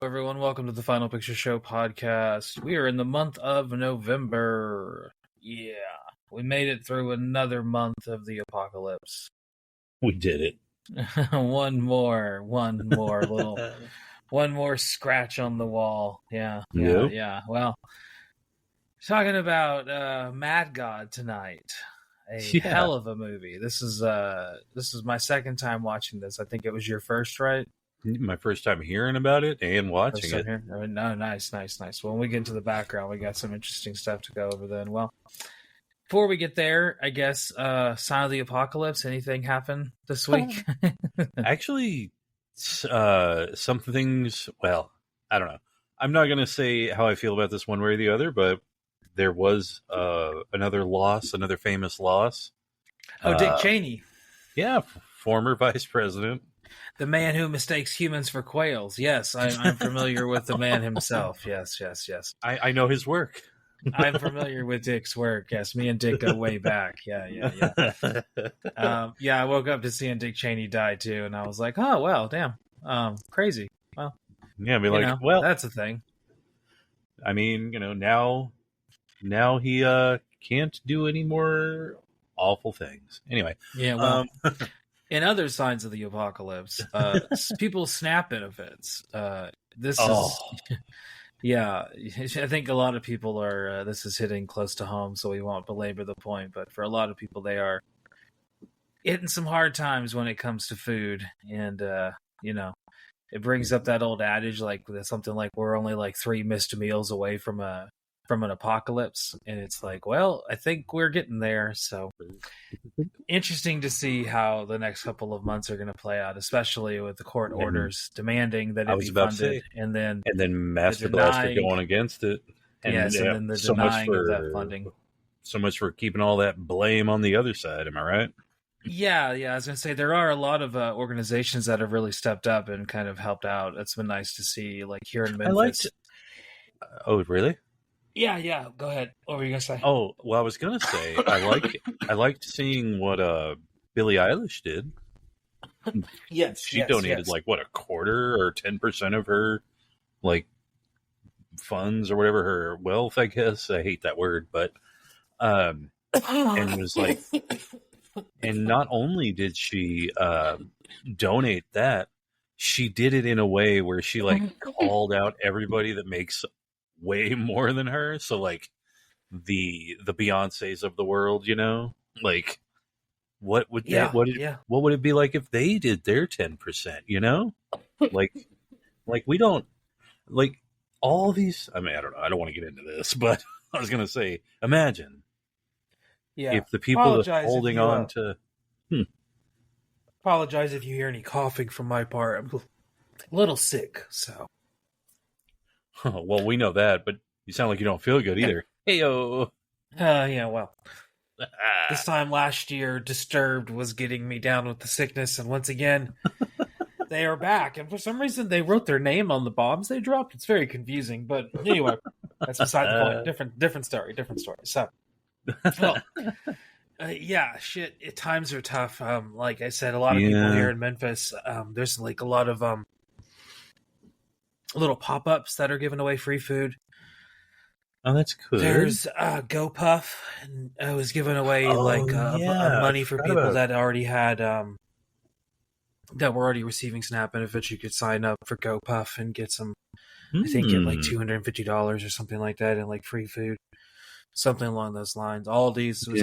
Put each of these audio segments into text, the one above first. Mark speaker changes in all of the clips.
Speaker 1: Everyone, welcome to the Final Picture Show podcast. We are in the month of November. Yeah, we made it through another month of the apocalypse.
Speaker 2: We did it.
Speaker 1: one more scratch on the wall. Yeah. Well, talking about Mad God tonight. Hell of a movie. This is my second time watching this. I think it was your first, right?
Speaker 2: My first time hearing about it and watching it.
Speaker 1: No, nice. Well, when we get into the background, we got some interesting stuff to go over then. Well, before we get there, I guess, Sign of the Apocalypse, anything happen this week?
Speaker 2: Actually, some things, well, I don't know. I'm not going to say how I feel about this one way or the other, but there was another famous loss.
Speaker 1: Oh, Dick Cheney.
Speaker 2: Yeah, former vice president.
Speaker 1: The man who mistakes humans for quails. Yes, I'm familiar with the man himself. Yes.
Speaker 2: I know his work.
Speaker 1: I'm familiar with Dick's work. Yes, me and Dick go way back. Yeah. I woke up to seeing Dick Cheney die too, and I was like, oh, well, damn. Crazy. Well,
Speaker 2: yeah, well,
Speaker 1: that's a thing.
Speaker 2: I mean, now he can't do any more awful things. Anyway.
Speaker 1: Yeah, well... In other signs of the apocalypse, people's SNAP benefits. Yeah, I think a lot of people are, this is hitting close to home, so we won't belabor the point, but for a lot of people, they are hitting some hard times when it comes to food, and, it brings up that old adage, like something like we're only like 3 missed meals away from an apocalypse, and it's like, well, I think we're getting there. So interesting to see how the next couple of months are going to play out, especially with the court orders demanding that it be funded, and then
Speaker 2: Master Blaster going against it.
Speaker 1: And then the denying of that funding.
Speaker 2: So much for keeping all that blame on the other side. Am I right?
Speaker 1: Yeah. I was going to say there are a lot of organizations that have really stepped up and kind of helped out. It's been nice to see, like here in Memphis.
Speaker 2: Oh, really?
Speaker 1: Yeah. Go ahead. What were you gonna say?
Speaker 2: Oh, well, I was gonna say I liked seeing what Billie Eilish did.
Speaker 1: Yes,
Speaker 2: she donated like what, a quarter or 10% of her like funds or whatever, her wealth, I guess. I hate that word, but and was like, and not only did she donate that, she did it in a way where she like called out everybody that makes way more than her, so like the Beyoncés of the world, like what would what would it be like if they did their 10%, like we don't, like all these, I mean, I don't know, I don't want to get into this, but I was gonna say, imagine if the people that holding on to
Speaker 1: apologize if you hear any coughing from my part. I'm a little sick, so
Speaker 2: oh, well, we know that, but you sound like you don't feel good either. Hey-o.
Speaker 1: Well, this time last year, Disturbed was getting me down with the sickness, and once again, they are back. And for some reason, they wrote their name on the bombs they dropped. It's very confusing, but anyway, that's beside the point. Different story. So, well, times are tough. Like I said, a lot of people here in Memphis, there's like a lot of little pop-ups that are giving away free food.
Speaker 2: Oh, that's cool.
Speaker 1: There's GoPuff, and I was giving away money for people that already had that were already receiving SNAP benefits. You could sign up for GoPuff and get some, I think, get like $250 or something like that, and like free food, something along those lines. Aldi's was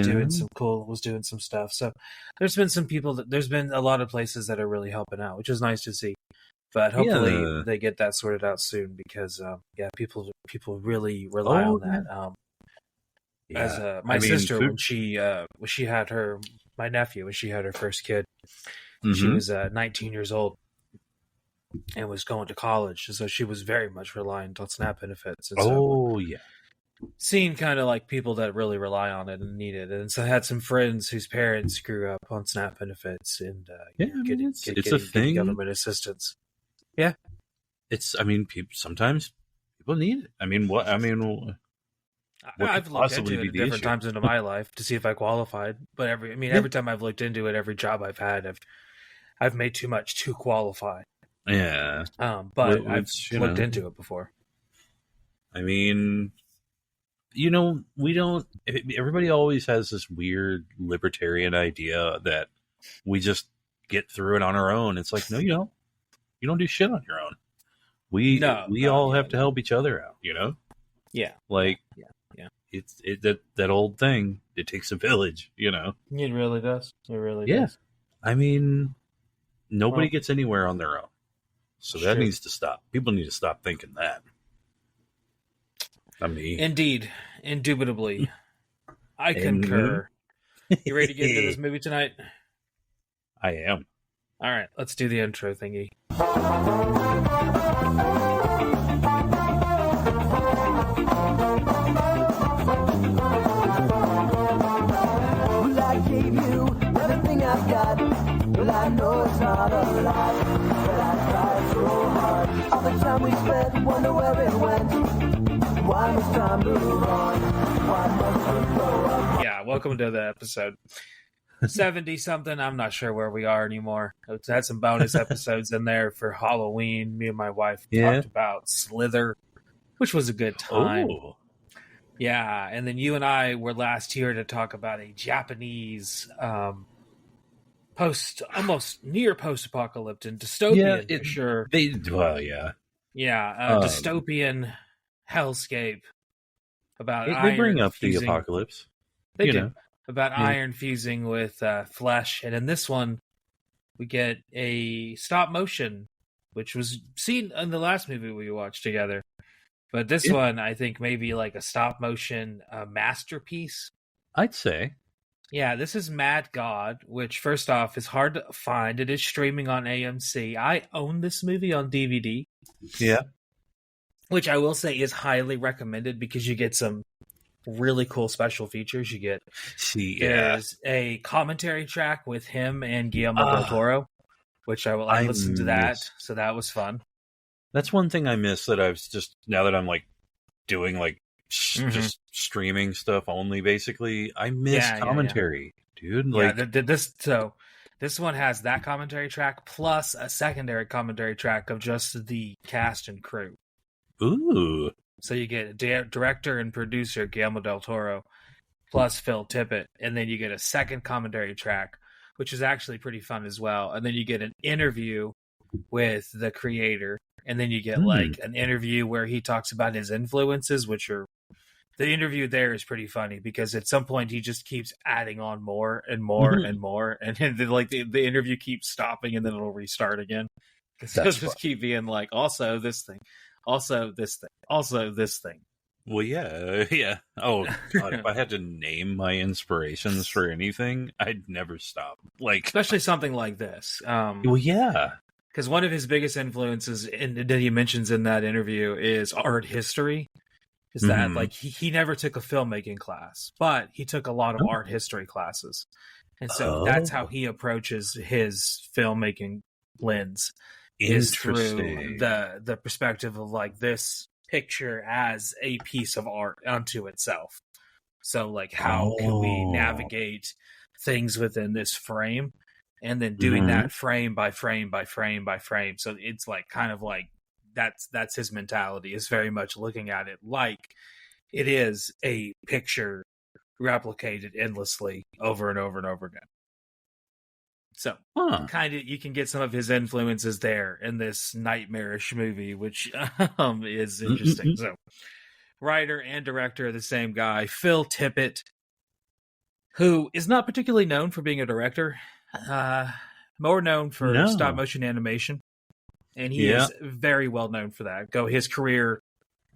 Speaker 1: doing some stuff. So there's been some people there's been a lot of places that are really helping out, which is nice to see. But hopefully they get that sorted out soon, because people really rely on that. As my sister, when she had my nephew, when she had her first kid, she was 19 years old and was going to college, so she was very much reliant on SNAP benefits. And seeing kind of like people that really rely on it and need it, and so I had some friends whose parents grew up on SNAP benefits and getting government assistance. Yeah,
Speaker 2: sometimes people need it.
Speaker 1: I've looked into it different times into my life to see if I qualified, but every time I've looked into it, every job I've had, I've made too much to qualify.
Speaker 2: Yeah.
Speaker 1: But I've
Speaker 2: Which,
Speaker 1: looked into it before.
Speaker 2: I mean, we don't. Everybody always has this weird libertarian idea that we just get through it on our own. It's like, no, you don't. You don't do shit on your own. We all have to help each other out.
Speaker 1: Yeah.
Speaker 2: Like,
Speaker 1: yeah.
Speaker 2: It's that old thing. It takes a village.
Speaker 1: It really does. It really
Speaker 2: Yeah.
Speaker 1: does.
Speaker 2: I mean, nobody gets anywhere on their own. So that needs to stop. People need to stop thinking that. I mean,
Speaker 1: indeed, indubitably, I concur. You ready to get into this movie tonight?
Speaker 2: I am.
Speaker 1: All right, let's do the intro thingy. Well, I gave you everything I've got. Well, I know it's not a lot, but I tried so hard. All the time we spent, wonder where it went. Why must time move on? Why must we grow up? Yeah, welcome to the episode. 70-something, I'm not sure where we are anymore. It's had some bonus episodes in there for Halloween. Me and my wife talked about Slither, which was a good time.
Speaker 2: Oh.
Speaker 1: Yeah, and then you and I were last here to talk about a Japanese almost near post-apocalyptic dystopian, for sure. Dystopian hellscape about
Speaker 2: they bring up the apocalypse.
Speaker 1: They do. About iron fusing with flesh. And in this one, we get a stop motion, which was seen in the last movie we watched together. But this one, I think, maybe like a stop motion masterpiece.
Speaker 2: I'd say.
Speaker 1: Yeah, this is Mad God, which, first off, is hard to find. It is streaming on AMC. I own this movie on DVD.
Speaker 2: Yeah.
Speaker 1: Which I will say is highly recommended because you get some really cool special features. You get there's a commentary track with him and Guillermo del Toro, which I listened to that, so that was fun.
Speaker 2: That's one thing I miss that I've just, now that I'm like doing like just streaming stuff only, basically, I miss commentary, dude. Like
Speaker 1: this one has that commentary track plus a secondary commentary track of just the cast and crew.
Speaker 2: Ooh.
Speaker 1: So you get director and producer Guillermo del Toro plus Phil Tippett, and then you get a second commentary track, which is actually pretty fun as well. And then you get an interview with the creator, and then you get like an interview where he talks about his influences, which are the interview there is pretty funny because at some point he just keeps adding on more and more and more, and then like the interview keeps stopping and then it'll restart again. So it'll just keep being like, also this thing. Also this thing. Also this thing.
Speaker 2: Well, yeah. Oh, God, if I had to name my inspirations for anything, I'd never stop. Like,
Speaker 1: especially something like this.
Speaker 2: Well, yeah.
Speaker 1: Because one of his biggest influences that he mentions in that interview is art history. Is that like he never took a filmmaking class, but he took a lot of art history classes. And so that's how he approaches his filmmaking lens. Is through the perspective of like this picture as a piece of art unto itself. So like how can we navigate things within this frame, and then doing that frame by frame by frame by frame. So it's like kind of like that's his mentality, is very much looking at it like it is a picture replicated endlessly over and over and over again. So, kind of, you can get some of his influences there in this nightmarish movie, which is interesting. So, writer and director are the same guy, Phil Tippett, who is not particularly known for being a director, more known for stop motion animation, and he is very well known for that. His career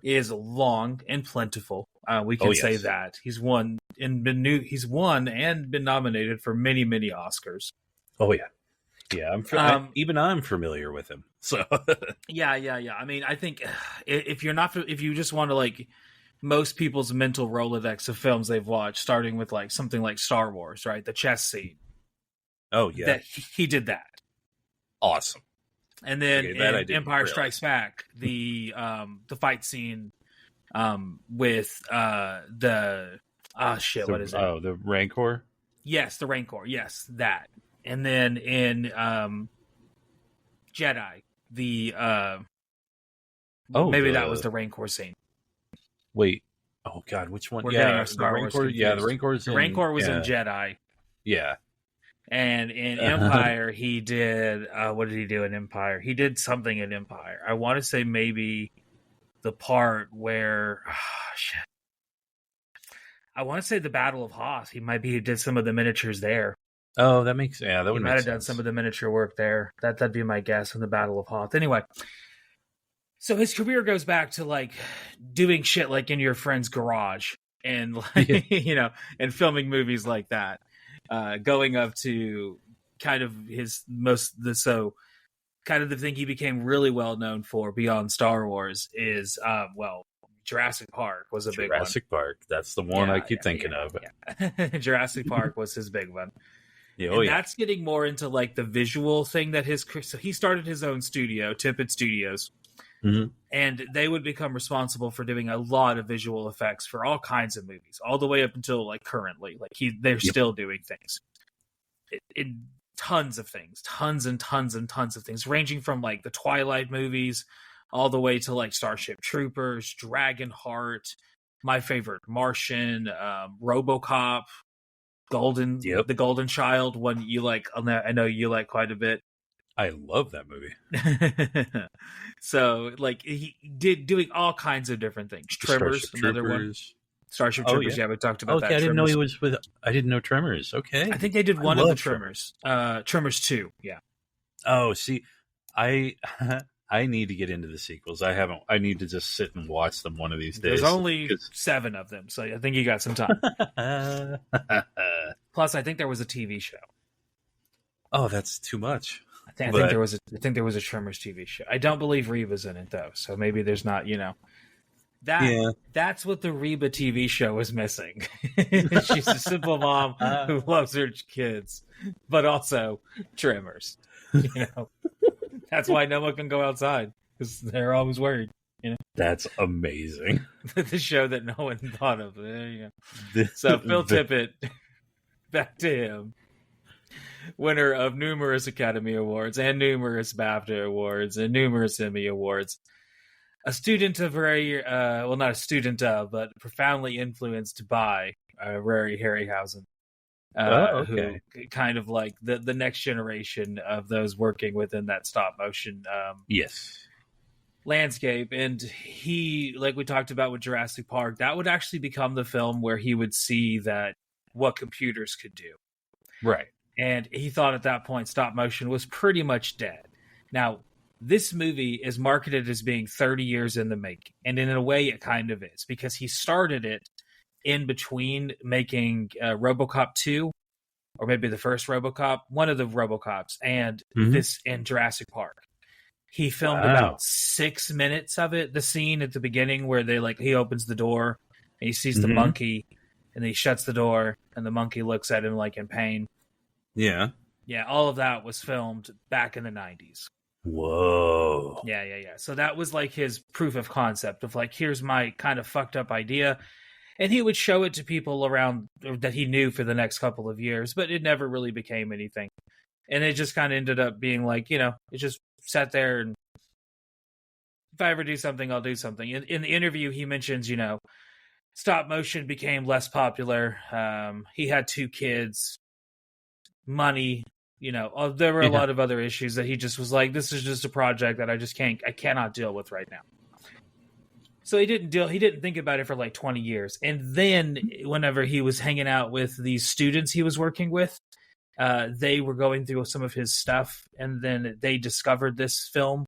Speaker 1: is long and plentiful. We can say that he's won and been nominated for many, many Oscars.
Speaker 2: Oh yeah. I'm familiar with him. So
Speaker 1: yeah. I mean, I think if you just want to like most people's mental Rolodex of films they've watched, starting with like something like Star Wars, right? The chess scene.
Speaker 2: Oh yeah,
Speaker 1: that he did that.
Speaker 2: Awesome.
Speaker 1: And then in Empire Strikes Back, the fight scene with what is it?
Speaker 2: Oh, the Rancor.
Speaker 1: Yes, the Rancor. Yes, that. And then in Jedi, the
Speaker 2: Oh,
Speaker 1: maybe that was the Rancor scene.
Speaker 2: Wait. Oh God, which one?
Speaker 1: We're getting our
Speaker 2: the
Speaker 1: Star Wars
Speaker 2: Rancor.
Speaker 1: confused.
Speaker 2: Yeah, the Rancor's
Speaker 1: The Rancor was in Jedi.
Speaker 2: Yeah.
Speaker 1: And in Empire, he did. What did he do in Empire? He did something in Empire. I want to say maybe the part where. Shit. I want to say the Battle of Hoth. He did some of the miniatures there.
Speaker 2: Oh, that makes that would
Speaker 1: he
Speaker 2: make
Speaker 1: might have
Speaker 2: sense.
Speaker 1: done some of the miniature work there. That'd be my guess in the Battle of Hoth. Anyway, so his career goes back to like doing shit like in your friend's garage and like and filming movies like that. Going up to kind of kind of the thing he became really well known for beyond Star Wars is Jurassic Park was a big one.
Speaker 2: Jurassic Park, that's the one I keep thinking of.
Speaker 1: Yeah. Jurassic Park was his big one.
Speaker 2: Yeah,
Speaker 1: that's getting more into like the visual thing that so he started his own studio, Tippett Studios.
Speaker 2: Mm-hmm.
Speaker 1: And they would become responsible for doing a lot of visual effects for all kinds of movies, all the way up until like currently. Like they're still doing things. In tons of things, tons and tons and tons of things, ranging from like the Twilight movies all the way to like Starship Troopers, Dragonheart, my favorite, Martian, RoboCop, the Golden Child, one you like. I know you like quite a bit.
Speaker 2: I love that movie.
Speaker 1: So like he did doing all kinds of different things. Tremors, another one. Starship Troopers, we talked about that.
Speaker 2: I didn't know he was with. I didn't know Tremors. Okay,
Speaker 1: I think they did one of the Tremors. Tremors 2, yeah.
Speaker 2: Oh, see, I need to get into the sequels. I haven't. I need to just sit and watch them one of these days.
Speaker 1: There's only 7 of them, so I think you got some time. Plus, I think there was a TV show.
Speaker 2: Oh, that's too much.
Speaker 1: I think there was a Tremors TV show. I don't believe Reba's in it though, so maybe there's not. That's what the Reba TV show is missing. She's a simple mom who loves her kids, but also Tremors. That's why no one can go outside because they're always worried.
Speaker 2: That's amazing.
Speaker 1: The show that no one thought of. There you go. So Phil Tippett, back to him. Winner of numerous Academy Awards and numerous BAFTA Awards and numerous Emmy Awards. A student of not a student of, but profoundly influenced by Ray Harryhausen. Who kind of like the next generation of those working within that stop motion landscape. And he, like we talked about with Jurassic Park, that would actually become the film where he would see that what computers could do.
Speaker 2: Right.
Speaker 1: And he thought at that point stop motion was pretty much dead. Now, this movie is marketed as being 30 years in the making. And in a way, it kind of is, because he started it in between making RoboCop 2, or maybe the first RoboCop, one of the RoboCops, and this in Jurassic Park. He filmed about 6 minutes of it, the scene at the beginning where he opens the door and he sees the monkey, and then he shuts the door and the monkey looks at him like in pain.
Speaker 2: Yeah.
Speaker 1: Yeah, all of that was filmed back in the 90s.
Speaker 2: Whoa.
Speaker 1: Yeah. So that was like his proof of concept of like, here's my kind of fucked up idea. And he would show it to people around that he knew for the next couple of years, but it never really became anything. And it just kind of ended up being like, it just sat there, and if I ever do something, I'll do something. In the interview, he mentions, stop motion became less popular. He had 2 kids. Money, there were a lot of other issues that he just was like, this is just a project that I cannot deal with right now. So he didn't think about it for like 20 years. And then whenever he was hanging out with these students he was working with, they were going through some of his stuff, and then they discovered this film,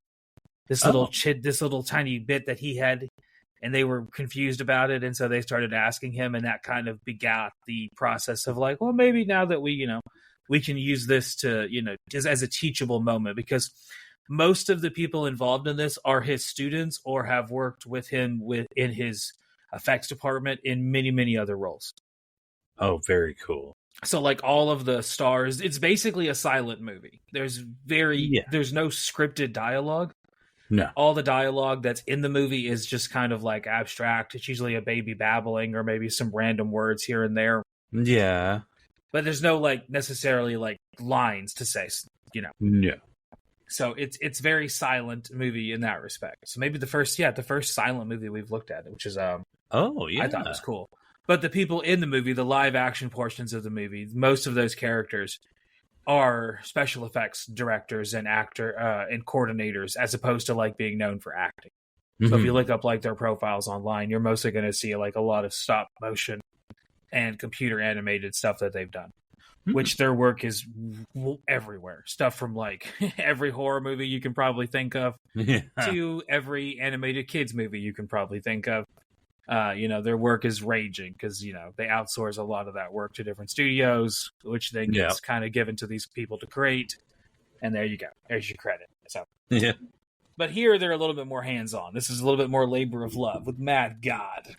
Speaker 1: this little tiny bit that he had, and they were confused about it. And so they started asking him, and that kind of begat the process of like, well, maybe now that we can use this to, just as a teachable moment, because most of the people involved in this are his students or have worked with him in his effects department in many, many other roles.
Speaker 2: Oh, very cool.
Speaker 1: So like all of the stars, it's basically a silent movie. There's no scripted dialogue.
Speaker 2: No.
Speaker 1: All the dialogue that's in the movie is just kind of like abstract. It's usually a baby babbling or maybe some random words here and there.
Speaker 2: Yeah.
Speaker 1: But there's no like necessarily like lines to say,
Speaker 2: No.
Speaker 1: So it's very silent movie in that respect. So maybe the first silent movie we've looked at, which is
Speaker 2: Oh
Speaker 1: I thought was cool. But the people in the movie, the live action portions of the movie, most of those characters are special effects directors and and coordinators, as opposed to like being known for acting. So if you look up like their profiles online, you're mostly going to see like a lot of stop motion and computer animated stuff that they've done, which their work is everywhere. Stuff from like every horror movie you can probably think of to every animated kids movie you can probably think of. Their work is raging because, they outsource a lot of that work to different studios, which then gets kind of given to these people to create. And there you go. There's your credit. So,
Speaker 2: yeah.
Speaker 1: But here they're a little bit more hands-on. This is a little bit more labor of love with Mad God.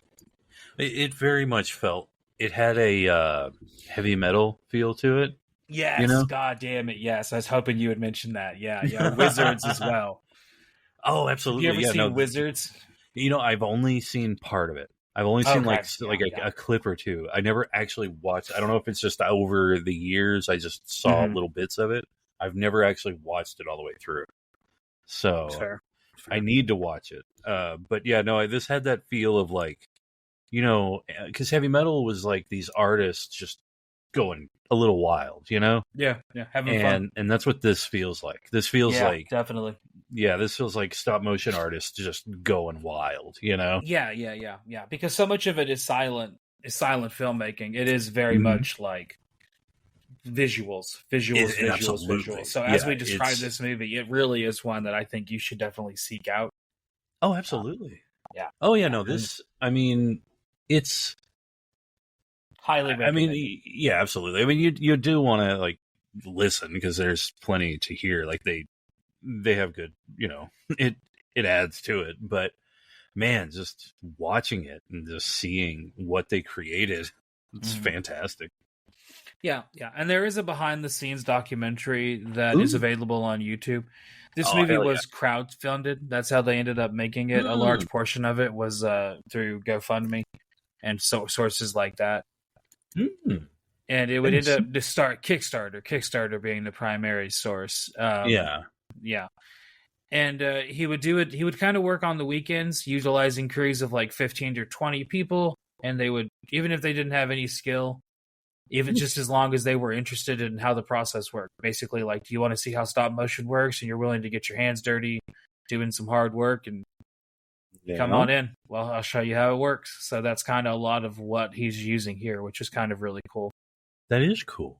Speaker 2: It very much felt, it had a heavy metal feel to it.
Speaker 1: Yes, God damn it, yes. I was hoping you would mention that. Yeah, Wizards as well.
Speaker 2: Oh, absolutely.
Speaker 1: Have you ever seen Wizards?
Speaker 2: I've only seen part of it. I've only seen a clip or two. I never actually watched. I don't know if it's just over the years. I just saw little bits of it. I've never actually watched it all the way through. So
Speaker 1: fair.
Speaker 2: I need to watch it. But yeah, no, this had that feel of like, because heavy metal was like these artists just going a little wild,
Speaker 1: Yeah, having fun.
Speaker 2: And that's what this feels like. This feels like
Speaker 1: definitely.
Speaker 2: Yeah, this feels like stop motion artists just going wild,
Speaker 1: Yeah. Because so much of it is silent filmmaking. It is very much like visuals. So as we describe this movie, it really is one that I think you should definitely seek out.
Speaker 2: Oh, absolutely.
Speaker 1: Yeah.
Speaker 2: Oh, yeah. No, this. I mean, it's
Speaker 1: highly recommended.
Speaker 2: I mean, yeah, absolutely. I mean, you do want to like listen because there's plenty to hear. Like they have good, it adds to it. But man, just watching it and just seeing what they created, it's fantastic.
Speaker 1: Yeah. And there is a behind the scenes documentary that is available on YouTube. This movie was crowdfunded. That's how they ended up making it. A large portion of it was through GoFundMe and sources like that. And it would end up to start Kickstarter being the primary source. Yeah. And he would do it. He would kind of work on the weekends, utilizing crews of like 15 to 20 people. And they would, even if they didn't have any skill, even just as long as they were interested in how the process worked. Basically, like, do you want to see how stop motion works and you're willing to get your hands dirty doing some hard work and come on in? Well, I'll show you how it works. So that's kind of a lot of what he's using here, which is kind of really cool.
Speaker 2: That is cool.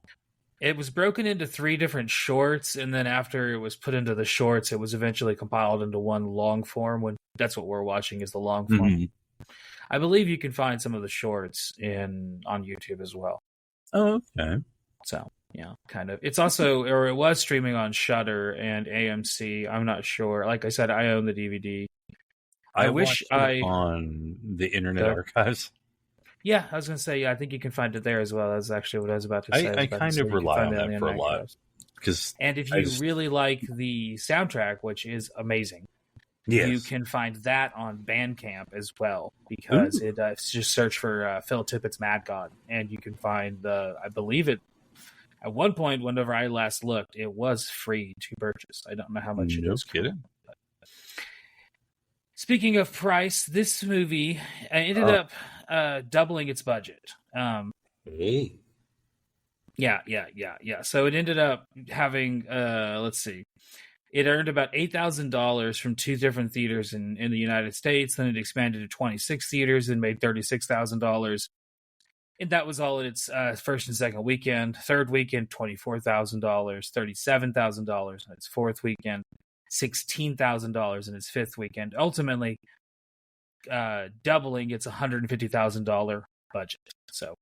Speaker 1: It was broken into 3 different shorts, and then after it was put into the shorts, it was eventually compiled into one long form. That's what we're watching is the long form. I believe you can find some of the shorts on YouTube as well.
Speaker 2: Oh, okay.
Speaker 1: So, yeah, kind of. It's also, or it was streaming on Shudder and AMC. I'm not sure. Like I said, I own the DVD.
Speaker 2: I wish on the Internet Archives.
Speaker 1: Yeah, I was going to say, I think you can find it there as well. That's actually what I was about to say.
Speaker 2: I kind of rely on that for a lot.
Speaker 1: And if you really like the soundtrack, which is amazing, you can find that on Bandcamp as well, because it's just search for Phil Tippett's Mad God, and you can find I believe it, at one point, whenever I last looked, it was free to purchase. I don't know how much it is.
Speaker 2: No kidding.
Speaker 1: Speaking of price, this movie ended up doubling its budget.
Speaker 2: Hey.
Speaker 1: Yeah. So it ended up having, let's see, it earned about $8,000 from 2 different theaters in the United States. Then it expanded to 26 theaters and made $36,000. And that was all in its first and second weekend. Third weekend, $24,000, $37,000 in its fourth weekend, $16,000 in its fifth weekend. Ultimately, doubling its $150,000 budget. So,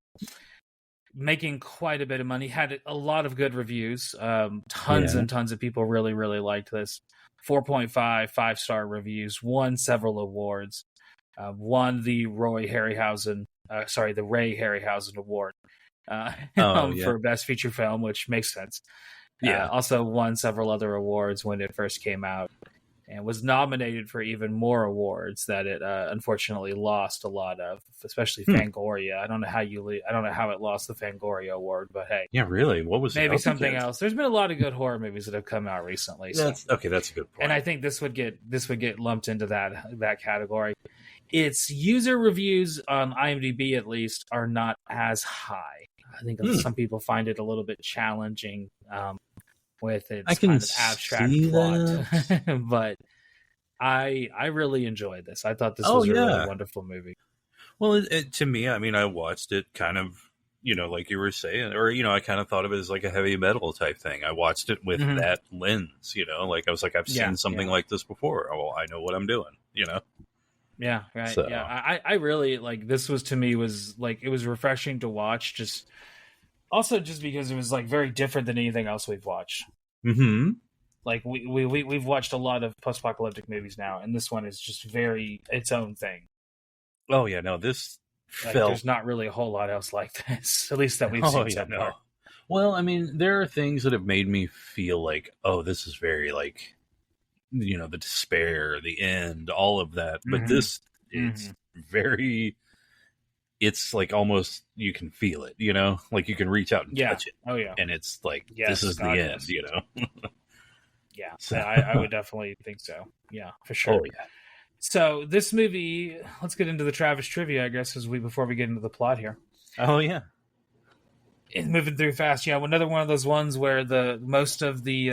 Speaker 1: making quite a bit of money. Had a lot of good reviews. Tons and tons of people really, really liked this. 4.5 5-star reviews. Won several awards. Won the Ray Harryhausen Award for Best Feature Film, which makes sense. Also won several other awards when it first came out. and was nominated for even more awards that it unfortunately lost a lot of, especially Fangoria. I don't know how it lost the Fangoria award, but hey,
Speaker 2: yeah, really, what was
Speaker 1: maybe
Speaker 2: it
Speaker 1: something else. There's been a lot of good horror movies that have come out recently.
Speaker 2: That's a good point.
Speaker 1: And I think this would get lumped into that category. Its user reviews on IMDb, at least, are not as high. I think some people find it a little bit challenging with its kind of abstract plot. But I really enjoyed this. I thought this was a really wonderful movie.
Speaker 2: Well, to me, I mean, I watched it kind of, like you were saying, or, I kind of thought of it as like a heavy metal type thing. I watched it with that lens, like I was like, I've seen something like this before. Oh, I know what I'm doing,
Speaker 1: Yeah, right.
Speaker 2: So.
Speaker 1: Yeah, I really like this. Was to me was like it was refreshing to watch. Just because it was like very different than anything else we've watched.
Speaker 2: Mm-hmm.
Speaker 1: Like we've watched a lot of post-apocalyptic movies now, and this one is just very its own thing.
Speaker 2: Oh yeah, no, this
Speaker 1: there's not really a whole lot else like this, at least that we've seen so far.
Speaker 2: Well, I mean, there are things that have made me feel like, oh, this is very like, the despair, the end, all of that. But this, it's very, it's like almost you can feel it, like you can reach out and touch it.
Speaker 1: Oh yeah,
Speaker 2: and it's like this is the end,
Speaker 1: Yeah, so I would definitely think so. Yeah, for sure.
Speaker 2: Oh yeah.
Speaker 1: So this movie, let's get into the Travis trivia, I guess, before we get into the plot here.
Speaker 2: Oh yeah.
Speaker 1: Moving through fast, another one of those ones where most of the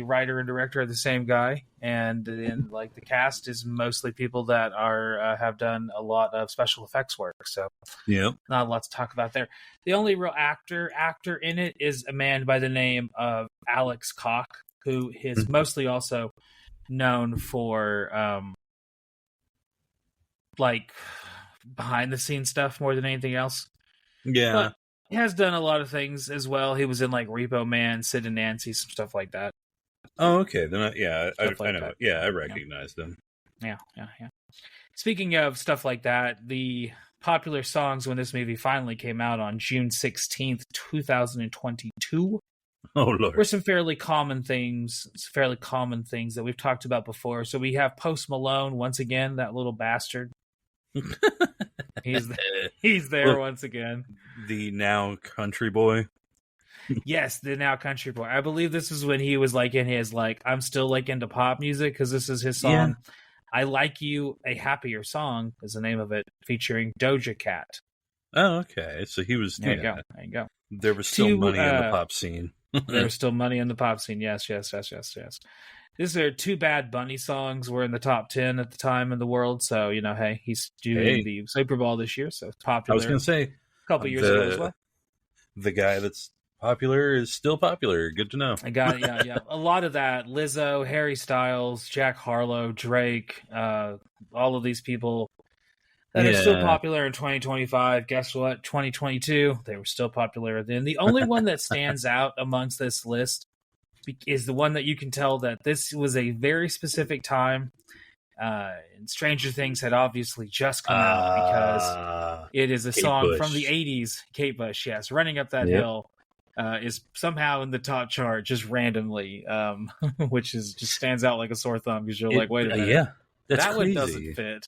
Speaker 1: writer and director are the same guy, and like the cast is mostly people that have done a lot of special effects work. So not a lot to talk about there. The only real actor in it is a man by the name of Alex Koch, who is mostly also known for like behind the scenes stuff more than anything else.
Speaker 2: Yeah.
Speaker 1: But he has done a lot of things as well. He was in like Repo Man, Sid and Nancy, some stuff like that.
Speaker 2: Oh, okay. Then I know. That. Yeah, I recognized him.
Speaker 1: Yeah. Speaking of stuff like that, the popular songs when this movie finally came out on June 16th, 2022.
Speaker 2: Oh Lord.
Speaker 1: Were some fairly common things that we've talked about before. So we have Post Malone once again, that little bastard. He's there once again.
Speaker 2: The now country boy.
Speaker 1: Yes, the now country boy. I believe this is when he was like in his like I'm still like into pop music, because this is his song. Yeah. I Like You, a Happier Song is the name of it, featuring Doja Cat.
Speaker 2: Oh, okay. So he was
Speaker 1: There you go.
Speaker 2: There was still money in the pop scene.
Speaker 1: There was still money in the pop scene. Yes. These are two Bad Bunny songs. Were in the top 10 at the time in the world. So, hey, he's doing the Super Bowl this year. So it's popular.
Speaker 2: I was going to say,
Speaker 1: a couple years ago as well.
Speaker 2: The guy that's popular is still popular. Good to know.
Speaker 1: I got it. Yeah. A lot of that. Lizzo, Harry Styles, Jack Harlow, Drake, all of these people that are still popular in 2025. Guess what? 2022, they were still popular then. The only one that stands out amongst this list is the one that you can tell that this was a very specific time. And Stranger Things had obviously just come out, because it is a song from the 80s. Kate Bush, yes. Running Up That Hill is somehow in the top chart just randomly, which just stands out like a sore thumb, because you're like, wait a minute.
Speaker 2: Yeah,
Speaker 1: that crazy. One doesn't fit.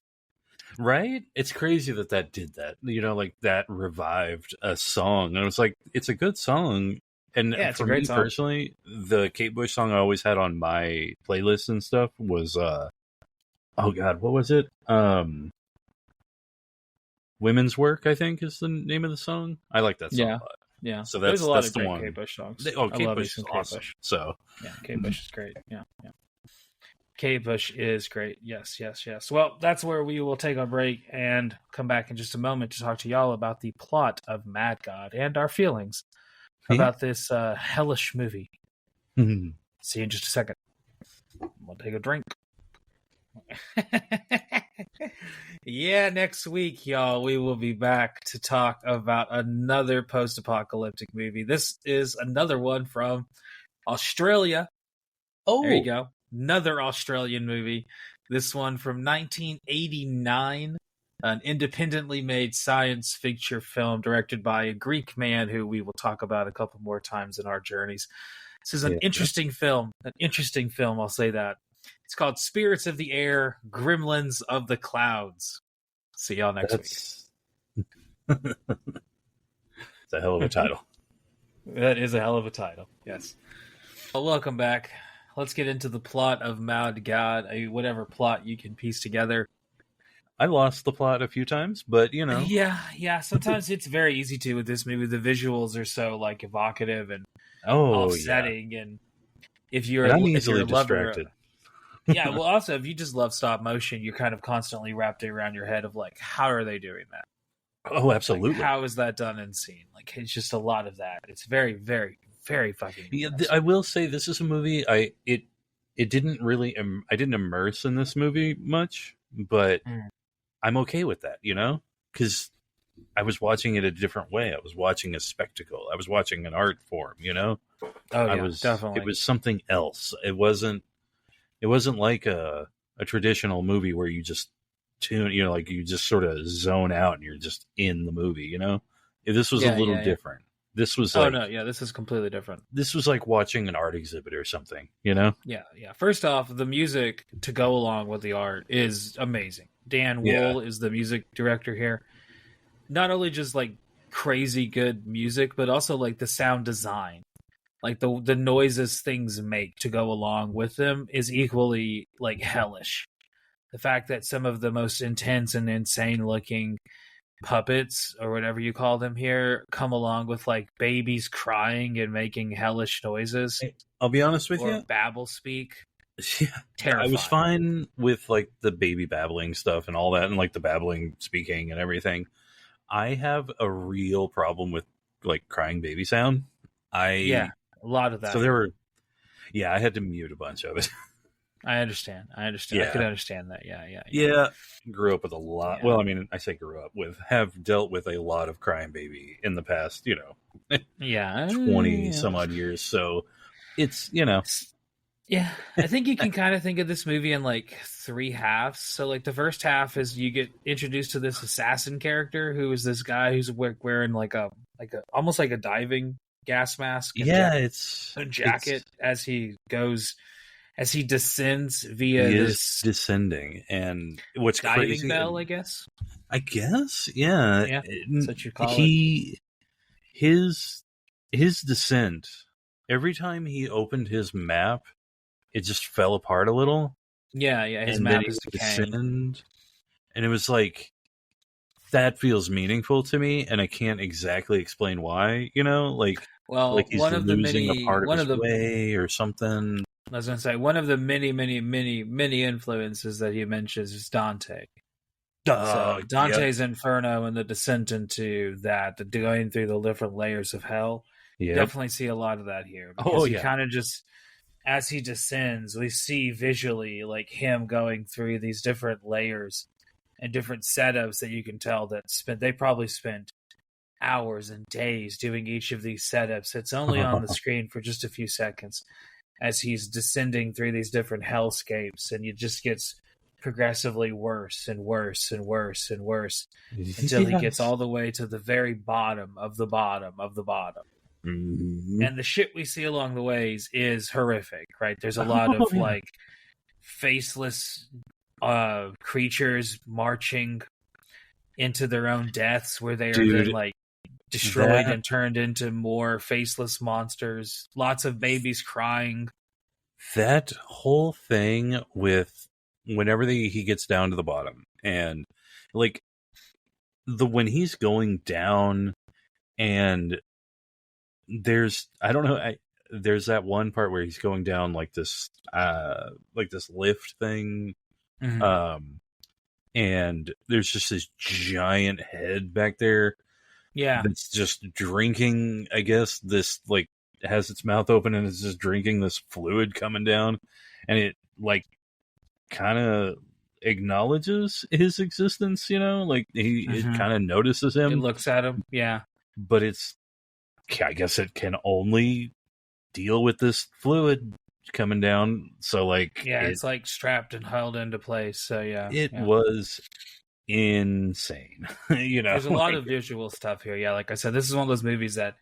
Speaker 2: Right? It's crazy that did that. Like that revived a song. And it was like, it's a good song. And for me personally, the Kate Bush song I always had on my playlist and stuff was, oh God, what was it? Women's Work, I think, is the name of the song. I like that song a lot.
Speaker 1: Yeah.
Speaker 2: So that's
Speaker 1: a lot of
Speaker 2: the one.
Speaker 1: Kate Bush songs.
Speaker 2: Kate Bush is awesome. So
Speaker 1: yeah, Kate Bush is great. Yeah. Kate Bush is great. Yes. Well, that's where we will take our break and come back in just a moment to talk to y'all about the plot of Mad God and our feelings about this hellish movie. See you in just a second. We'll take a drink. Yeah, next week, y'all, we will be back to talk about another post-apocalyptic movie. This is another one from Australia. Oh, there you go. Another Australian movie. This one from 1989. An independently made science fiction film directed by a Greek man who we will talk about a couple more times in our journeys. This is an interesting film. I'll say that. It's called Spirits of the Air, Gremlins of the Clouds. See y'all next week.
Speaker 2: It's a hell of a title.
Speaker 1: That is a hell of a title, yes. Well, welcome back. Let's get into the plot of Mad God, whatever plot you can piece together.
Speaker 2: I lost the plot a few times, but
Speaker 1: Yeah. Sometimes it's very easy to with this movie. The visuals are so like evocative and offsetting, and if you're
Speaker 2: I'm
Speaker 1: a
Speaker 2: easily
Speaker 1: lover,
Speaker 2: distracted.
Speaker 1: yeah. Well, also if you just love stop motion, you're kind of constantly wrapped around your head of like, how are they doing that?
Speaker 2: Oh, absolutely.
Speaker 1: Like, how is that done in scene? Like, it's just a lot of that. It's very, very, very fucking.
Speaker 2: Yeah, I will say this is a movie. It didn't really. I didn't immerse in this movie much, but I'm okay with that, because I was watching it a different way. I was watching a spectacle. I was watching an art form,
Speaker 1: Oh yeah, definitely.
Speaker 2: It was something else. It wasn't like a traditional movie where you just tune, like you just sort of zone out and you're just in the movie, This was a little different. This was
Speaker 1: this is completely different.
Speaker 2: This was like watching an art exhibit or something,
Speaker 1: Yeah. First off, the music to go along with the art is amazing. Dan Wool is the music director here. Not only just like crazy good music, but also like the sound design. Like the noises things make to go along with them is equally like hellish. The fact that some of the most intense and insane looking puppets or whatever you call them here come along with like babies crying and making hellish noises.
Speaker 2: I'll be honest with you.
Speaker 1: Babble speak.
Speaker 2: Yeah.
Speaker 1: Terrifying.
Speaker 2: I was fine with like the baby babbling stuff and all that and like the babbling speaking and everything. I have a real problem with like crying baby sound.
Speaker 1: A lot of that.
Speaker 2: So I had to mute a bunch of it.
Speaker 1: I understand. Yeah. I could understand that.
Speaker 2: Yeah. Grew up with a lot. Yeah. Well, I mean, I say grew up with, have dealt with a lot of crying baby in the past, 20 some odd years. So it's,
Speaker 1: Yeah, I think you can kind of think of this movie in like three halves. So like the first half is you get introduced to this assassin character who is this guy who's wearing like a almost like a diving gas mask.
Speaker 2: It's
Speaker 1: a jacket as he descends via this
Speaker 2: descending, and what's
Speaker 1: diving
Speaker 2: crazy,
Speaker 1: bell, I guess.
Speaker 2: Yeah.
Speaker 1: That's what you call it.
Speaker 2: His descent. Every time he opened his map, it just fell apart a little.
Speaker 1: Yeah. His map is decaying,
Speaker 2: and it was like that feels meaningful to me, and I can't exactly explain why. Like he's
Speaker 1: one of
Speaker 2: losing
Speaker 1: the many
Speaker 2: a part of his way or something.
Speaker 1: I was going to say, one of the many, many, many, many influences that he mentions is Dante. So Dante's Inferno and the descent into that, the going through the different layers of hell.
Speaker 2: Yep.
Speaker 1: Definitely see a lot of that here. Because he kind of just, as he descends, we see visually like him going through these different layers and different setups that you can tell that they probably spent hours and days doing each of these setups. It's only on the screen for just a few seconds as he's descending through these different hellscapes, and it just gets progressively worse and worse and worse and worse until he gets all the way to the very bottom of the bottom of the bottom.
Speaker 2: Mm-hmm.
Speaker 1: And the shit we see along the ways is horrific, right? There's a lot of like faceless creatures marching into their own deaths where they are then like destroyed and turned into more faceless monsters. Lots of babies crying.
Speaker 2: That whole thing with whenever he gets down to the bottom, and like when he's going down, and there's there's that one part where he's going down like this lift thing, and there's just this giant head back there.
Speaker 1: Yeah.
Speaker 2: That's just drinking, I guess, this, like, has its mouth open and it's just drinking this fluid coming down. And it, like, kind of acknowledges his existence, Like, it kind of notices him.
Speaker 1: It looks at him, yeah.
Speaker 2: But I guess it can only deal with this fluid coming down. So, like...
Speaker 1: Yeah, it's, like, strapped and held into place, so, yeah.
Speaker 2: It was... insane.
Speaker 1: There's a lot of visual stuff here. Yeah, like I said, this is one of those movies that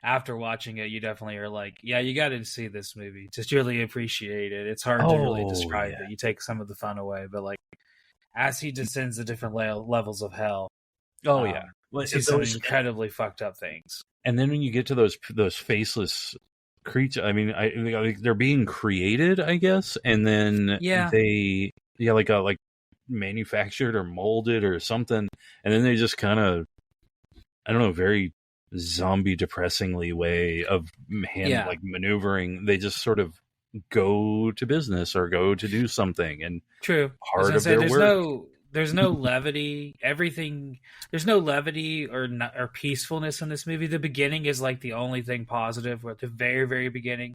Speaker 1: after watching it, you definitely are like, yeah, you got to see this movie to really appreciate it. It's hard to really
Speaker 2: Oh
Speaker 1: describe
Speaker 2: yeah.
Speaker 1: it. You take some of the fun away, but like as he descends the different levels of hell,
Speaker 2: Oh yeah.
Speaker 1: you
Speaker 2: Well,
Speaker 1: see some
Speaker 2: those,
Speaker 1: incredibly fucked up things.
Speaker 2: and then when you get to those faceless creatures, I mean, like they're being created, I guess, and then
Speaker 1: Yeah,
Speaker 2: they, yeah, like manufactured or molded or something, and then they just kind of, I don't know, very zombie depressingly way of
Speaker 1: yeah,
Speaker 2: like maneuvering. They just sort of go to business or go to do something, and
Speaker 1: true. I was
Speaker 2: part
Speaker 1: gonna
Speaker 2: of
Speaker 1: say
Speaker 2: their work.
Speaker 1: there's no levity. There's no levity or peacefulness in this movie. The beginning is like the only thing positive. We're at the very very beginning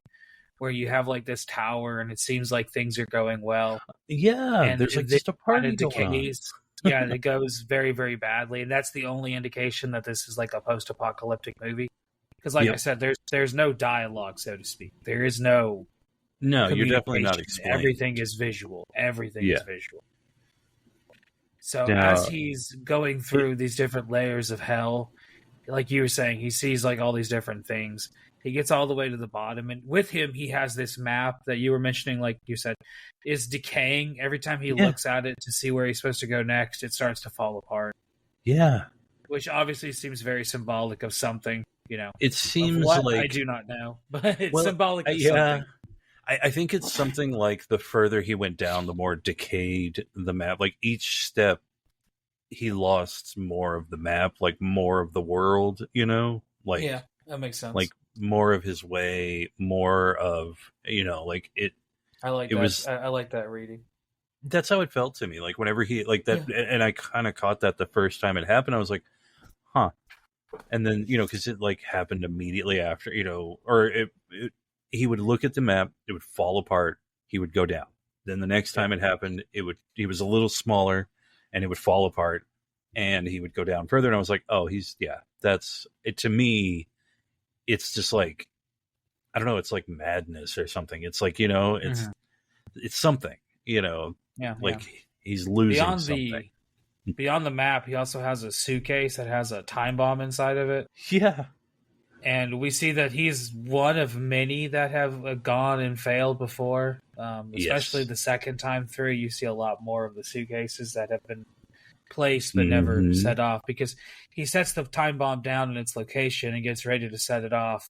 Speaker 1: where you have like this tower and it seems like things are going well,
Speaker 2: Yeah,
Speaker 1: and
Speaker 2: there's like
Speaker 1: then
Speaker 2: just a
Speaker 1: kind
Speaker 2: party
Speaker 1: of
Speaker 2: going on.
Speaker 1: decays. Yeah, it goes very very badly, and that's the only indication that this is like a post-apocalyptic movie. Because, like I
Speaker 2: Yep.
Speaker 1: said, there's no dialogue, so to speak. There is no
Speaker 2: No, you're definitely not
Speaker 1: communication.
Speaker 2: explained.
Speaker 1: Everything is visual. Everything is
Speaker 2: Yeah.
Speaker 1: visual. So as
Speaker 2: Now,
Speaker 1: he's going
Speaker 2: it,
Speaker 1: through these different layers of hell, like you were saying, he sees like all these different things. He gets all the way to the bottom, and with him, he has this map that you were mentioning, like you said, is decaying. Every time he
Speaker 2: yeah,
Speaker 1: looks at it to see where he's supposed to go next, it starts to fall apart,
Speaker 2: yeah.
Speaker 1: which obviously seems very symbolic of something,
Speaker 2: It
Speaker 1: of
Speaker 2: seems
Speaker 1: what I
Speaker 2: like,
Speaker 1: do not know, but it's
Speaker 2: well,
Speaker 1: symbolic of
Speaker 2: yeah.
Speaker 1: something.
Speaker 2: I think it's something like the further he went down, the more decayed the map. Like each step, he lost more of the map, like more of the world.
Speaker 1: Yeah, that makes
Speaker 2: Like
Speaker 1: sense.
Speaker 2: more of his way, more of like it.
Speaker 1: I like
Speaker 2: It
Speaker 1: that.
Speaker 2: was,
Speaker 1: I like that reading.
Speaker 2: that's how it felt to me. Like whenever he like that,
Speaker 1: Yeah.
Speaker 2: and I kind of caught that the first time it happened. I was like, huh. And then because it like happened immediately after, or he would look at the map, it would fall apart, he would go down. Then the next
Speaker 1: Yeah.
Speaker 2: time it happened, he was a little smaller, and it would fall apart, and he would go down further. And I was like, oh, that's it. To me, it's just like, I don't know, it's like madness or something. It's like,
Speaker 1: Hmm.
Speaker 2: it's something, you know,
Speaker 1: Yeah. Yeah.
Speaker 2: like he's losing
Speaker 1: Beyond
Speaker 2: something.
Speaker 1: the beyond the map, he also has a suitcase that has a time bomb inside of it.
Speaker 2: Yeah.
Speaker 1: And we see that he's one of many that have gone and failed before. Especially
Speaker 2: Yes.
Speaker 1: the second time through, you see a lot more of the suitcases that have been placed but never
Speaker 2: Hmm.
Speaker 1: set off, because he sets the time bomb down in its location and gets ready to set it off.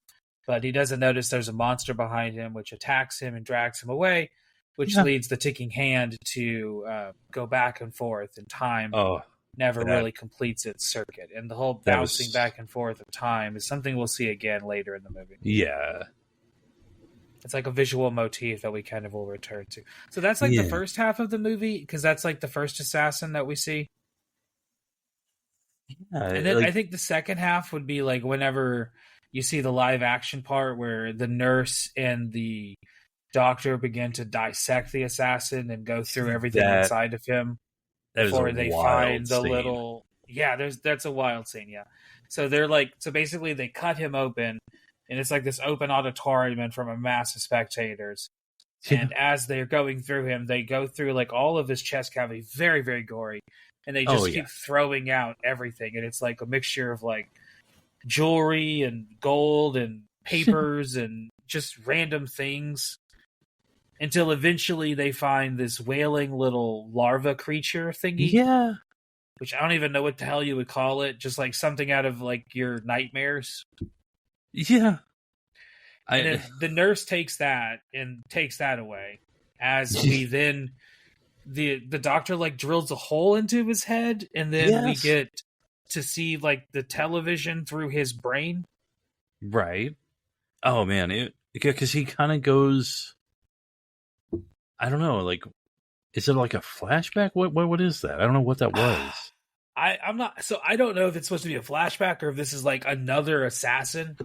Speaker 1: But he doesn't notice there's a monster behind him, which attacks him and drags him away, which
Speaker 2: Yeah.
Speaker 1: leads the ticking hand to go back and forth, and time
Speaker 2: Oh,
Speaker 1: never
Speaker 2: that
Speaker 1: really completes its circuit. And the whole
Speaker 2: that
Speaker 1: bouncing
Speaker 2: was,
Speaker 1: back and forth of time is something we'll see again later in the movie.
Speaker 2: yeah.
Speaker 1: It's like a visual motif that we kind of will return to. So that's like the
Speaker 2: Yeah.
Speaker 1: first half of the movie, because that's like the first assassin that we see. And then I
Speaker 2: Like,
Speaker 1: think the second half would be like whenever you see the live action part where the nurse and the doctor begin to dissect the assassin and go through everything
Speaker 2: that
Speaker 1: inside of him
Speaker 2: that is a
Speaker 1: before they
Speaker 2: wild
Speaker 1: find the
Speaker 2: scene.
Speaker 1: little, yeah, that's a wild scene. Yeah. So basically they cut him open, and it's like this open auditorium in front of a mass of spectators.
Speaker 2: Yeah.
Speaker 1: And as they're going through him, they go through like all of his chest cavity, very very gory, and they
Speaker 2: Oh
Speaker 1: just
Speaker 2: yeah.
Speaker 1: keep throwing out everything, and it's like a mixture of like jewelry and gold and papers and just random things, until eventually they find this wailing little larva creature thingy,
Speaker 2: Yeah.
Speaker 1: which I don't even know what the hell you would call it, just like something out of like your nightmares.
Speaker 2: Yeah.
Speaker 1: And
Speaker 2: I
Speaker 1: then the nurse takes that away, as we then the doctor like drills a hole into his head, and then we
Speaker 2: yes.
Speaker 1: get to see like the television through his brain.
Speaker 2: Right. Oh man, because he kind of goes. I don't know. Like, is it like a flashback? What is that? I don't know what that was.
Speaker 1: I'm not, so I don't know if it's supposed to be a flashback or if this is like another assassin,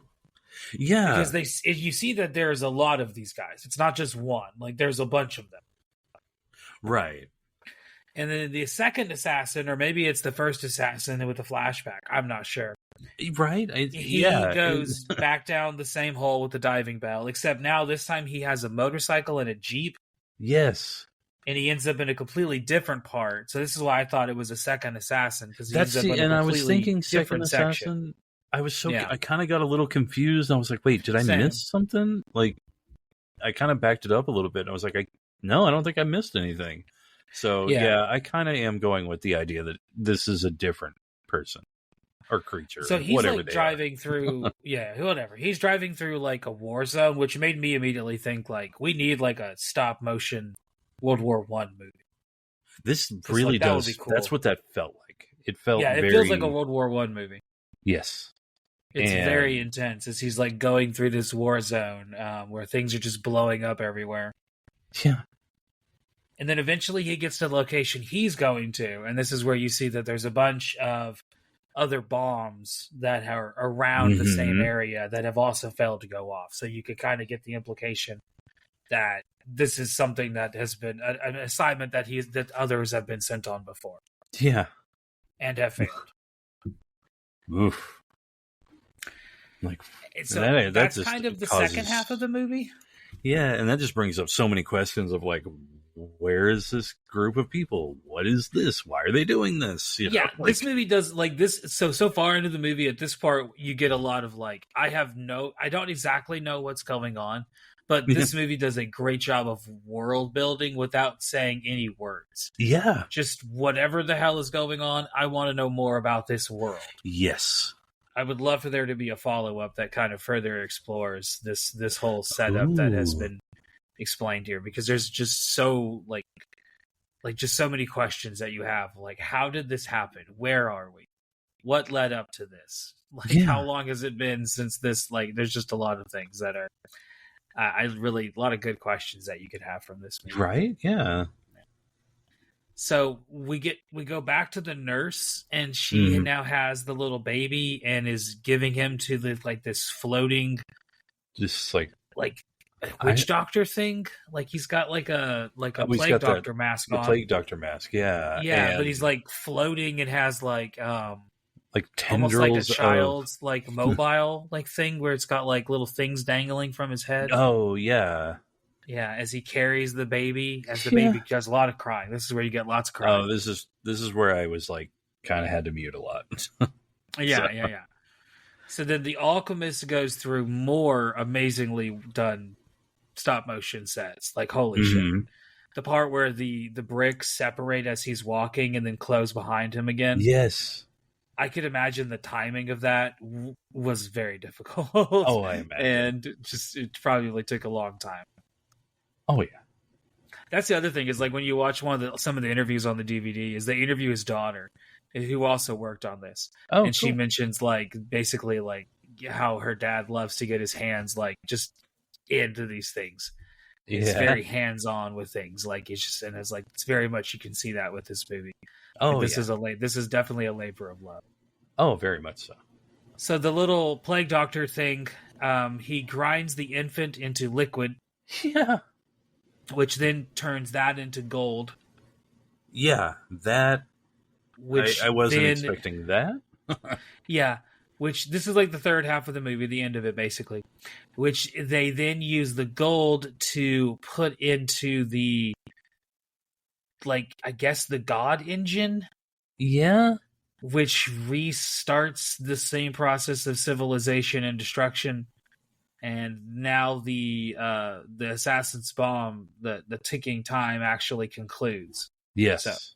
Speaker 2: Yeah.
Speaker 1: because you see that there's a lot of these guys. It's not just one. Like there's a bunch of them.
Speaker 2: Right.
Speaker 1: And then the second assassin, or maybe it's the first assassin with the flashback. I'm not sure.
Speaker 2: Right.
Speaker 1: He goes back down the same hole with the diving bell, except now this time he has a motorcycle and a Jeep,
Speaker 2: Yes.
Speaker 1: and he ends up in a completely different part. So this is why I thought it was a second assassin, because he
Speaker 2: That's
Speaker 1: ends up in a
Speaker 2: and I was
Speaker 1: completely
Speaker 2: thinking second
Speaker 1: different section.
Speaker 2: assassin. I kind of got a little confused. I was like, wait, did I
Speaker 1: Same.
Speaker 2: miss something? Like, I kind of backed it up a little bit. And I was like, no, I don't think I missed anything. So yeah, I kind of am going with the idea that this is a different person or creature,
Speaker 1: So
Speaker 2: or
Speaker 1: he's
Speaker 2: whatever
Speaker 1: like
Speaker 2: they are.
Speaker 1: driving through, whatever. He's driving through like a war zone, which made me immediately think like we need like a stop motion World War One movie.
Speaker 2: This really
Speaker 1: that would
Speaker 2: does.
Speaker 1: be cool.
Speaker 2: That's what that felt like. It felt
Speaker 1: it feels like a World War One movie.
Speaker 2: Yes.
Speaker 1: It's very intense as he's like going through this war zone where things are just blowing up everywhere.
Speaker 2: Yeah.
Speaker 1: And then eventually he gets to the location he's going to, and this is where you see that there's a bunch of other bombs that are around the same area that have also failed to go off. So you could kind of get the implication that this is something that has been an assignment that others have been sent on before.
Speaker 2: Yeah.
Speaker 1: And have failed.
Speaker 2: Oof. Like,
Speaker 1: so that's kind of the second half of the movie.
Speaker 2: Yeah, and that just brings up so many questions of like, where is this group of people? What is this? Why are they doing this?
Speaker 1: This movie does like this. So far into the movie, at this part, you get a lot of like, I don't exactly know what's going on, but this movie does a great job of world building without saying any words.
Speaker 2: Yeah.
Speaker 1: Just whatever the hell is going on, I want to know more about this world.
Speaker 2: Yes.
Speaker 1: I would love for there to be a follow-up that kind of further explores this whole setup that has been explained here, because there's just so like just so many questions that you have. Like, how did this happen? Where are we? What led up to this? Like, how long has it been since this? Like, there's just a lot of things that are a lot of good questions that you could have from this movie.
Speaker 2: Right? Yeah.
Speaker 1: So we go back to the nurse, and she now has the little baby and is giving him to this floating,
Speaker 2: just like
Speaker 1: witch doctor thing. Like he's got like a plague doctor mask on.
Speaker 2: The plague doctor mask, yeah.
Speaker 1: Yeah, but he's like floating and has like
Speaker 2: tendrils,
Speaker 1: almost like a child's like mobile like thing where it's got like little things dangling from his head.
Speaker 2: Oh yeah.
Speaker 1: Yeah, as he carries the baby, baby does a lot of crying. This is where you get lots of crying.
Speaker 2: Oh, this is where I was like kind of had to mute a lot.
Speaker 1: Yeah. So then the alchemist goes through more amazingly done stop motion sets. Like, holy shit. The part where the bricks separate as he's walking and then close behind him again.
Speaker 2: Yes.
Speaker 1: I could imagine the timing of that was very difficult.
Speaker 2: Oh, I imagine.
Speaker 1: And it probably took a long time.
Speaker 2: Oh yeah.
Speaker 1: That's the other thing is like when you watch some of the interviews on the DVD is they interview his daughter, who also worked on this.
Speaker 2: Oh,
Speaker 1: and she mentions like basically like how her dad loves to get his hands like just into these things. It's very hands on with things. Like it's very much you can see that with this movie.
Speaker 2: Oh,
Speaker 1: this is definitely a labor of love.
Speaker 2: Oh, very much so.
Speaker 1: So the little plague doctor thing, he grinds the infant into liquid.
Speaker 2: Yeah.
Speaker 1: Which then turns that into gold.
Speaker 2: Yeah, that. Which I wasn't expecting that.
Speaker 1: Yeah, which this is like the third half of the movie, the end of it, basically. Which they then use the gold to put into the, like, I guess the God engine?
Speaker 2: Yeah.
Speaker 1: Which restarts the same process of civilization and destruction. And now the assassin's bomb, the ticking time actually concludes.
Speaker 2: Yes.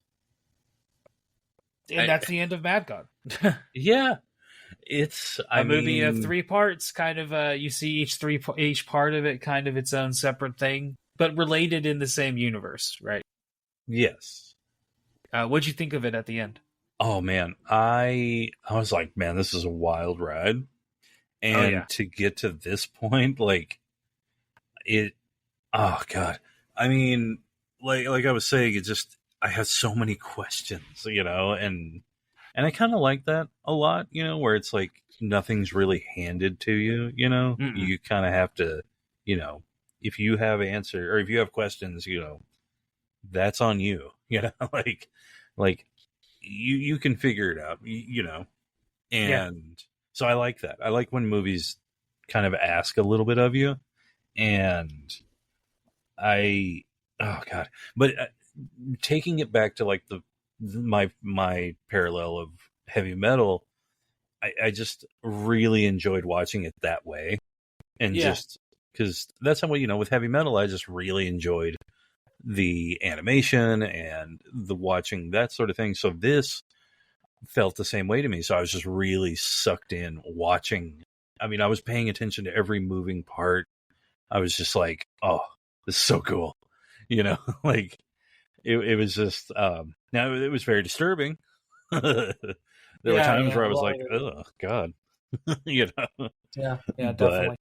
Speaker 1: And that's the end of Mad God.
Speaker 2: Yeah. It's
Speaker 1: a movie of 3 parts, kind of you see each part of it kind of its own separate thing, but related in the same universe, right?
Speaker 2: Yes.
Speaker 1: What'd you think of it at the end?
Speaker 2: Oh man, I was like, man, this is a wild ride. And to get to this point, like oh God. I mean, like I was saying, I had so many questions, and I kind of like that a lot, where it's like nothing's really handed to you, you kind of have to, if you have answer or if you have questions, that's on you, like you can figure it out, and so I like that. I like when movies kind of ask a little bit of you, and oh God, but taking it back to like my parallel of heavy metal, I just really enjoyed watching it that way. And just because that's how, with heavy metal, I just really enjoyed the animation and the watching, that sort of thing. So this felt the same way to me. So I was just really sucked in watching. I mean, I was paying attention to every moving part. I was just like, oh, this is so cool. Like it was just, now it was very disturbing. There were times where I was like, oh God,
Speaker 1: Yeah,
Speaker 2: but,
Speaker 1: definitely.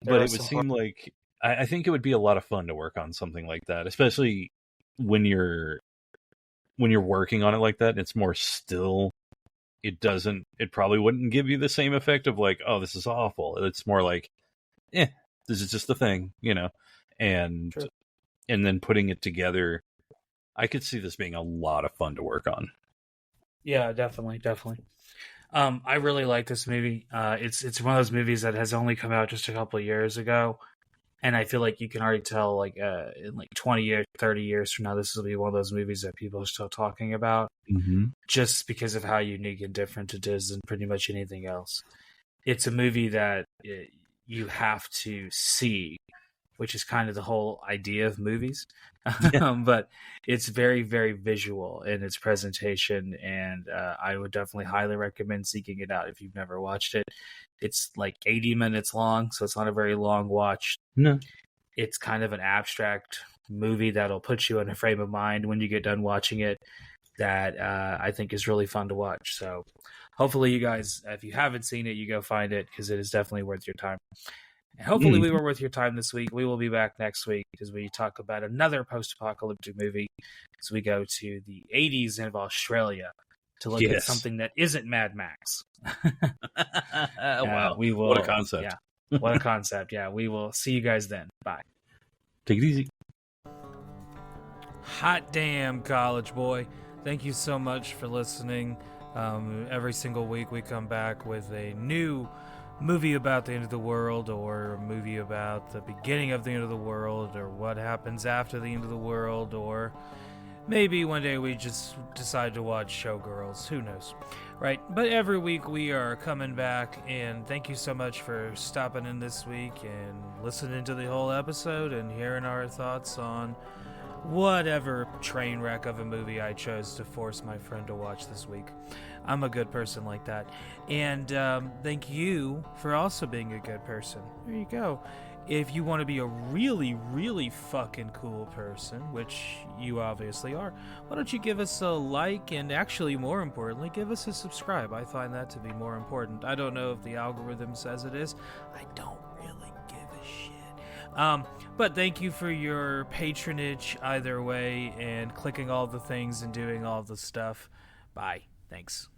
Speaker 2: It would seem like, I think it would be a lot of fun to work on something like that, especially when you're working on it like that. It's more still. It probably wouldn't give you the same effect of like, oh, this is awful. It's more like, this is just the thing, and
Speaker 1: True.
Speaker 2: And then putting it together, I could see this being a lot of fun to work on.
Speaker 1: Yeah, definitely. I really like this movie. It's one of those movies that has only come out just a couple of years ago, and I feel like you can already tell, like, in like 20 years, 30 years from now, this will be one of those movies that people are still talking about, just because of how unique and different it is than pretty much anything else. It's a movie that you have to see, which is kind of the whole idea of movies. But it's very, very visual in its presentation, and I would definitely highly recommend seeking it out if you've never watched it. It's like 80 minutes long, so it's not a very long watch.
Speaker 2: No.
Speaker 1: It's kind of an abstract movie that'll put you in a frame of mind when you get done watching it that I think is really fun to watch. So hopefully you guys, if you haven't seen it, you go find it, because it is definitely worth your time. And hopefully we were worth your time this week. We will be back next week as we talk about another post-apocalyptic movie, as we go to the 80s of Australia to look at something that isn't Mad Max.
Speaker 2: Wow.
Speaker 1: We will,
Speaker 2: what a concept.
Speaker 1: Yeah, what a concept. Yeah, we will see you guys then. Bye.
Speaker 2: Take it easy.
Speaker 1: Hot damn, college boy. Thank you so much for listening. Every single week we come back with a new movie about the end of the world, or a movie about the beginning of the end of the world, or what happens after the end of the world, or maybe one day we just decide to watch Showgirls. Who knows? Right? But every week we are coming back, and thank you so much for stopping in this week and listening to the whole episode and hearing our thoughts on whatever train wreck of a movie I chose to force my friend to watch this week. I'm a good person like that. And thank you for also being a good person. There you go. If you want to be a really, really fucking cool person, which you obviously are, why don't you give us a like, and actually, more importantly, give us a subscribe. I find that to be more important. I don't know if the algorithm says it is. I don't really give a shit. But thank you for your patronage either way, and clicking all the things and doing all the stuff. Bye. Thanks.